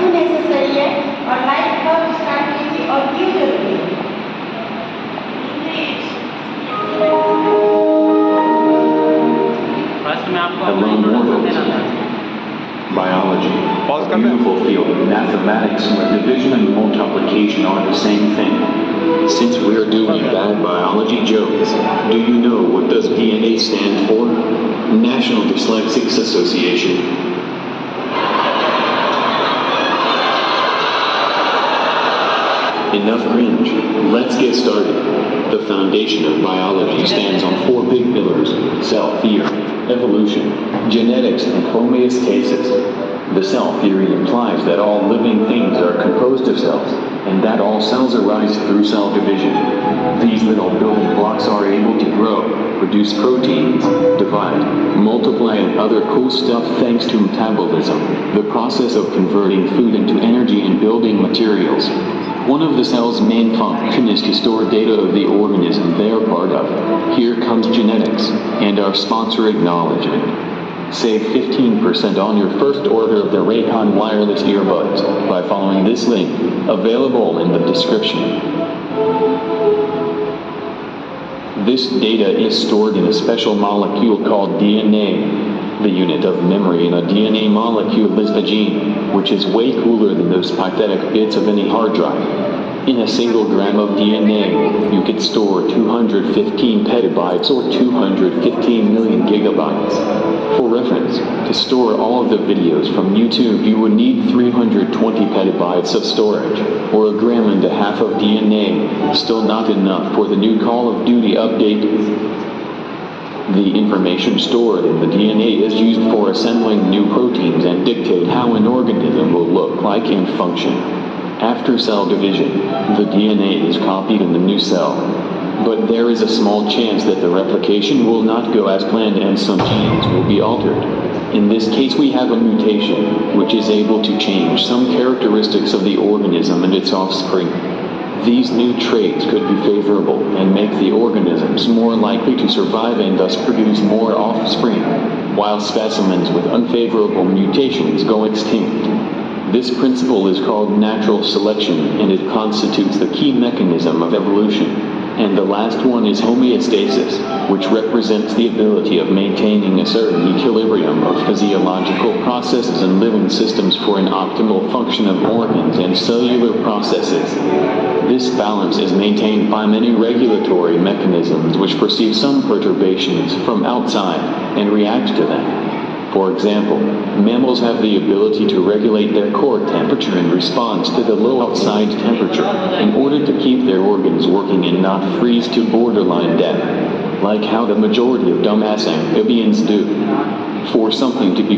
क्यों नेसेसरी है और लाइफ कब स्टार्ट की थी और क्यों जरूरी है? फर्स्ट में आपको अपना इंट्रोडक्शन देना था। Biology, a beautiful field of mathematics where division and multiplication are the same thing. Since we are doing bad biology jokes, do you know what does DNA stand for? National Dyslexics Association. Enough cringe. Let's get started. The foundation of biology stands on four big pillars: cell theory, evolution, genetics, and homeostasis. The cell theory implies that all living things are composed of cells, and that all cells arise through cell division. These little building blocks are able to grow, produce proteins, divide, multiply, and other cool stuff thanks to metabolism, the process of converting food into energy and building materials. One of the cell's main function is to store data of the organism they are part of. Here comes genetics, and our sponsor acknowledgement. Save 15% on your first order of the Raycon wireless earbuds by following this link, available in the description. This data is stored in a special molecule called DNA. The unit of memory in a DNA molecule is the gene, which is way cooler than those pathetic bits of any hard drive. In a single gram of DNA, you could store 215 petabytes or 215 million gigabytes. For reference, to store all of the videos from YouTube, you would need 320 petabytes of storage, or a gram and a half of DNA, still not enough for the new Call of Duty update. The information stored in the DNA is used for assembling new proteins and dictate how an organism will look like and function. After cell division, the DNA is copied in the new cell. But there is a small chance that the replication will not go as planned and some genes will be altered. In this case, we have a mutation, which is able to change some characteristics of the organism and its offspring. These new traits could be favorable and make the organisms more likely to survive and thus produce more offspring, while specimens with unfavorable mutations go extinct. This principle is called natural selection, and it constitutes the key mechanism of evolution. And the last one is homeostasis, which represents the ability of maintaining a certain equilibrium of physiological processes and living systems for an optimal function of organs and cellular processes. This balance is maintained by many regulatory mechanisms which perceive some perturbations from outside and react to them. For example, mammals have the ability to regulate their core temperature in response to the low outside temperature in order to keep their organs working and not freeze to borderline death, like how the majority of dumbass amphibians do. For something to be